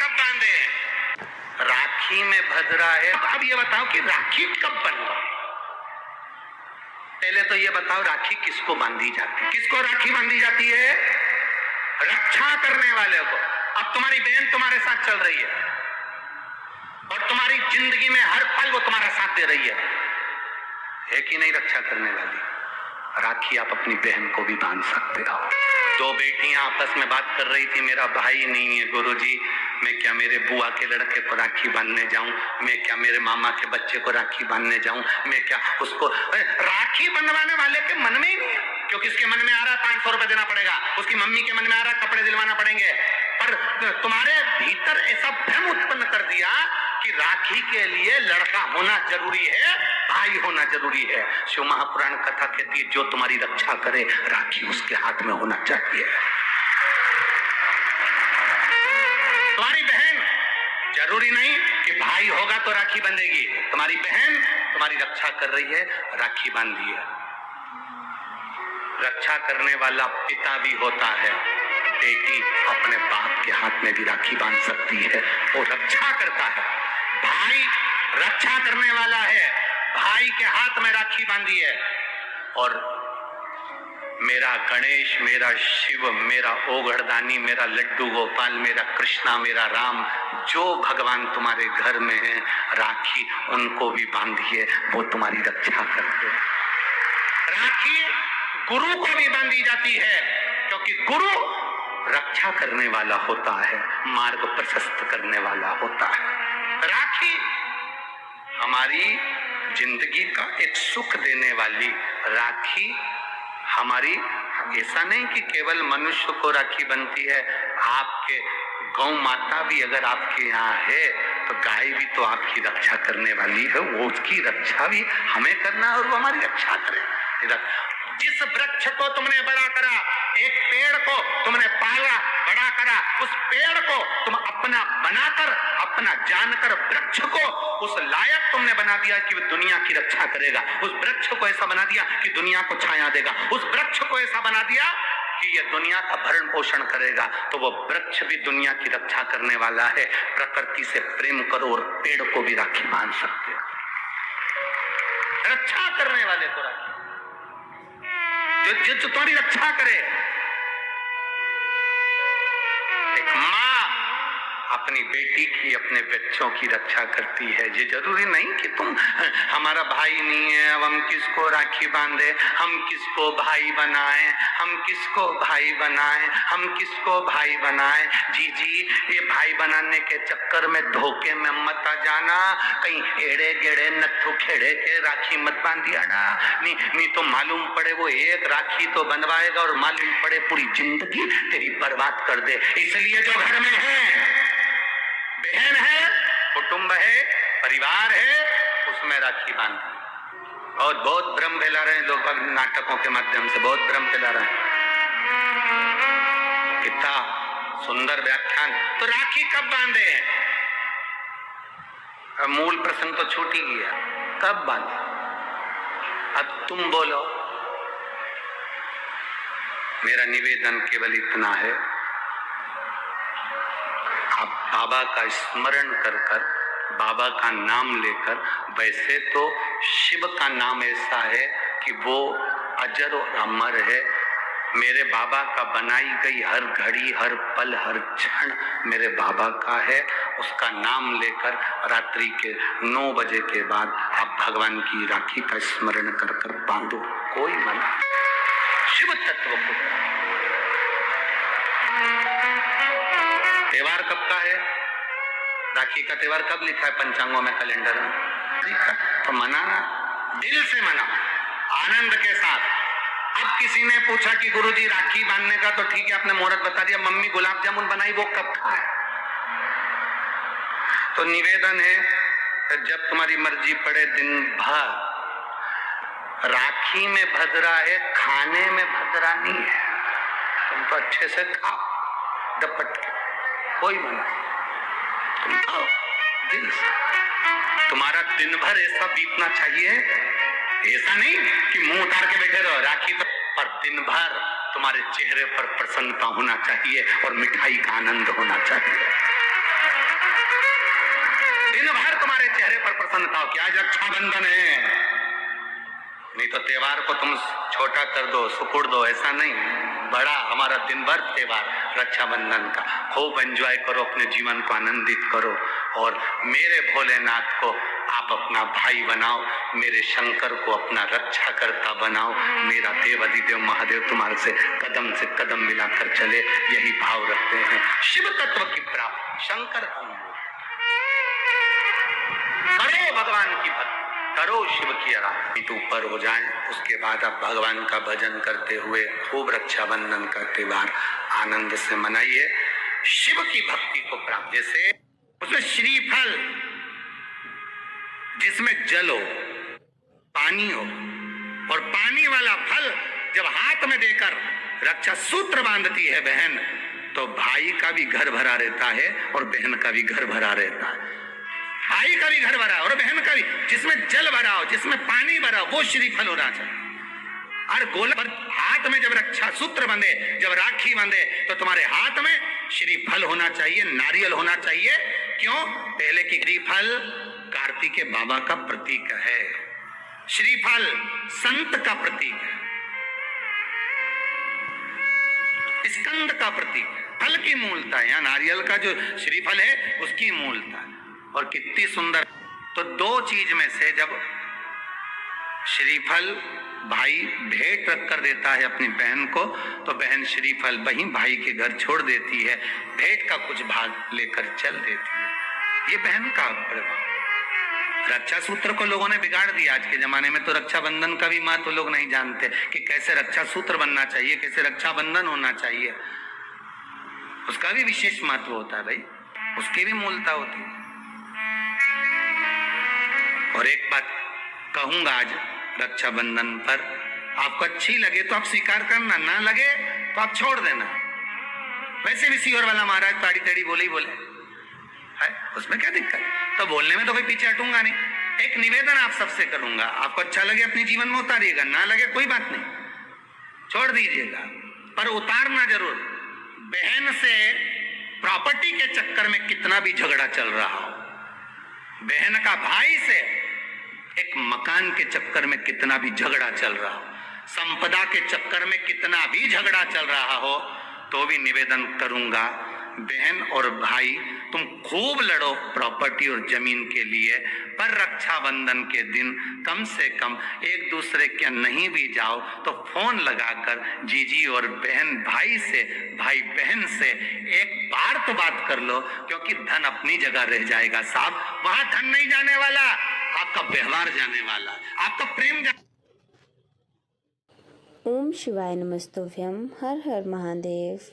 कब बांधे? राखी में भद्रा है। अब ये बताओ कि राखी कब बनवा? पहले तो ये बताओ राखी किसको बांधी जाती है? किसको राखी बांधी जाती है? रक्षा करने वाले को। अब तुम्हारी बहन तुम्हारे साथ चल रही है और तुम्हारी जिंदगी में हर पल वो तुम्हारा साथ दे रही है कि नहीं? रक्षा करने वाली राखी आप अपनी बहन को भी बांध सकते हो। दो बेटियां आपस में बात कर रही थी, मेरा भाई नहीं है गुरुजी, मैं क्या मेरे बुआ के लड़के को राखी बांधने जाऊं? मैं क्या मेरे मामा के बच्चे को राखी बांधने जाऊं? मैं क्या उसको? राखी बंधवाने वाले के मन में ही नहीं है, क्योंकि उसके मन में आ रहा है 500 रुपए देना पड़ेगा, उसकी मम्मी के मन में आ रहा है कपड़े दिलवाना पड़ेंगे। पर तुम्हारे भीतर ऐसा भ्रम उत्पन्न कर दिया कि राखी के लिए लड़का होना जरूरी है, भाई होना जरूरी है। शिव महापुराण कथा कहती है जो तुम्हारी रक्षा करे राखी उसके हाथ में होना चाहिए। तुम्हारी बहन जरूरी नहीं कि भाई होगा तो राखी बंधेगी, तुम्हारी बहन तुम्हारी रक्षा कर रही है, राखी बांधी है। रक्षा करने वाला पिता भी होता है, बेटी अपने बाप के हाथ में भी राखी बांध सकती है, वो रक्षा करता है। भाई रक्षा करने वाला है, भाई के हाथ में राखी बांधी है। और मेरा गणेश, मेरा शिव, मेरा ओगड़दानी, मेरा लड्डू गोपाल, मेरा कृष्णा, मेरा राम, जो भगवान तुम्हारे घर में है, राखी उनको भी बांधिए, वो तुम्हारी रक्षा करते हैं। राखी गुरु को भी बांधी जाती है, क्योंकि गुरु रक्षा करने वाला होता है, मार्ग प्रशस्त करने वाला होता है। राखी हमारी जिंदगी का एक सुख देने वाली, राखी हमारी, ऐसा नहीं कि केवल मनुष्य को राखी बनती है, आपके गौ माता भी अगर आपके यहाँ है तो गाय भी तो आपकी रक्षा करने वाली है, वो उसकी रक्षा भी हमें करना और वो हमारी रक्षा करे। जिस वृक्ष को तुमने बड़ा करा, एक पेड़ को तुमने पाला बड़ा करा, उस पेड़ को तुम अपना बनाकर, अपना जानकर वृक्ष को उस लायक तुमने बना दिया कि वह दुनिया की रक्षा करेगा। उस वृक्ष को ऐसा बना दिया कि दुनिया को छाया देगा। उस वृक्ष को ऐसा बना दिया कि यह दुनिया का भरण पोषण करेगा। तो वो वृक्ष भी दुनिया की रक्षा करने वाला है। प्रकृति से प्रेम करो और पेड़ को भी राखी बांध सकते हो। रक्षा करने वाले को राखी, जो तुम्हारी रक्षा करे। एक माँ अपनी बेटी की, अपने बच्चों की रक्षा करती है। ये जरूरी नहीं कि तुम, हमारा भाई नहीं है अब हम किसको राखी बांधे, हम किसको भाई बनाएं, हम किसको भाई बनाएं, हम किसको भाई बनाएं। जी ये भाई बनाने के चक्कर में धोखे में मत आ जाना, कहीं एड़े गेड़े नत्थु खेड़े के राखी मत बांधिया ना। नहीं तो मालूम पड़े वो एक राखी तो बनवाएगा और मालूम पड़े पूरी जिंदगी तेरी बर्बाद कर दे। इसलिए जो घर में है, बहन है, कुटुंब है, परिवार है, उसमें राखी बांधी। और बहुत भ्रम फैला रहे हैं लोग नाटकों के माध्यम से, बहुत भ्रम फैला रहे हैं। कितना सुंदर व्याख्यान। तो राखी कब बांधे? मूल प्रश्न तो छूट ही गया, कब बांधे? अब तुम बोलो। मेरा निवेदन केवल इतना है, आप बाबा का स्मरण कर कर, बाबा का नाम लेकर, वैसे तो शिव का नाम ऐसा है कि वो अजर और अमर है। मेरे बाबा का बनाई गई हर घड़ी, हर पल, हर क्षण मेरे बाबा का है। उसका नाम लेकर रात्रि के 9 बजे के बाद आप भगवान की राखी का स्मरण कर कर बांधो, कोई मना। शिव तत्व को। त्योहार कब का है? राखी का त्योहार कब लिखा है पंचांगों में, कैलेंडर में? तो मनाना, दिल से मना, आनंद के साथ। अब किसी ने पूछा कि गुरुजी राखी बांधने का तो ठीक है, आपने मुहूर्त बता दिया, मम्मी गुलाब जामुन बनाई, वो कब खाए? तो निवेदन है, जब तुम्हारी मर्जी पड़े दिन भर। राखी में भद्रा है, खाने में भद्रा नहीं है। तुम तो अच्छे से खाओ डपट के, कोई मना, तुम खाओ दिल से। तुम्हारा दिन भर ऐसा बीतना चाहिए, ऐसा नहीं कि मुंह उतार के बैठे रहो। राखी तो, पर दिन भर तुम्हारे चेहरे पर प्रसन्नता होना चाहिए और मिठाई का आनंद होना चाहिए। कि आज रक्षाबंधन है, नहीं तो त्योहार को तुम छोटा कर दो, सुकुड़ दो, ऐसा नहीं। बड़ा हमारा दिन भर त्योहार रक्षाबंधन का, खूब एंजॉय करो, अपने जीवन को आनंदित करो और मेरे भोलेनाथ को आप अपना भाई बनाओ, मेरे शंकर को अपना रक्षा करता बनाओ, मेरा देव अधिदेव महादेव तुम्हारे से कदम मिलाकर चले, यही भाव रखते हैं। शिव तत्व की प्राप्ति, शंकर करो भगवान की भक्ति, करो शिव की आराधना, तो ऊपर हो जाए। उसके बाद आप भगवान का भजन करते हुए खूब रक्षाबंधन का त्योहार आनंद से मनाइए। शिव की भक्ति को प्राप्त, जैसे उसमें श्रीफल, जिसमें जल हो, पानी हो, और पानी वाला फल जब हाथ में देकर रक्षा सूत्र बांधती है बहन, तो भाई का भी घर भरा रहता है और बहन का भी घर भरा रहता है। भाई का भी घर भरा और बहन का भी, जिसमें जल भरा हो, जिसमें पानी भरा हो, वो श्रीफल होना चाहिए। और गोला पर हाथ में जब रक्षा सूत्र बंधे, जब राखी बंधे, तो तुम्हारे हाथ में श्रीफल होना चाहिए, नारियल होना चाहिए। क्यों? पहले की श्रीफल कार्तिकेय बाबा का प्रतीक है, श्रीफल संत का प्रतीक है, स्कंद का प्रतीक है, फल की मूलता है। यहाँ नारियल का जो श्रीफल है उसकी मूलता है। और कितनी सुंदर, तो दो चीज में से जब श्रीफल भाई भेंट रख कर देता है अपनी बहन को, तो बहन श्रीफल वहीं भाई के घर छोड़ देती है, भेंट का कुछ भाग लेकर चल देती है। ये बहन का प्रभाव। रक्षा सूत्र को लोगों ने बिगाड़ दिया आज के जमाने में, तो रक्षाबंधन का भी महत्व लोग नहीं जानते कि कैसे रक्षा सूत्र बनना चाहिए, कैसे रक्षाबंधन होना चाहिए। उसका भी विशेष महत्व होता है भाई, उसकी भी मूलता होती है। और एक बात कहूंगा आज रक्षाबंधन पर, आपको अच्छी लगे तो आप स्वीकार करना, ना लगे तो आप छोड़ देना। वैसे भी सीहोर वाला महाराज ताड़ी ताड़ी बोले ही बोले है, उसमें क्या दिक्कत? तो बोलने में तो कोई पीछे हटूंगा नहीं। एक निवेदन आप सबसे करूंगा, आपको अच्छा लगे अपने जीवन में उतारिएगा, ना लगे कोई बात नहीं, छोड़ दीजिएगा, पर उतारना जरूर। बहन से प्रॉपर्टी के चक्कर में कितना भी झगड़ा चल रहा हो, बहन का भाई से एक मकान के चक्कर में कितना भी झगड़ा चल रहा हो, संपदा के चक्कर में कितना भी झगड़ा चल रहा हो, तो भी निवेदन करूंगा, बहन और भाई तुम खूब लड़ो प्रॉपर्टी और जमीन के लिए, पर रक्षाबंधन के दिन कम से कम एक दूसरे के नहीं भी जाओ तो फोन लगाकर जीजी और बहन भाई से, भाई बहन से एक बार तो बात कर लो, क्योंकि धन अपनी जगह रह जाएगा साहब, वहां धन नहीं जाने वाला, आपका व्यवहार जाने वाला, आपका प्रेम ओम शिवाय नमस्तुभ्यम। हर हर महादेव।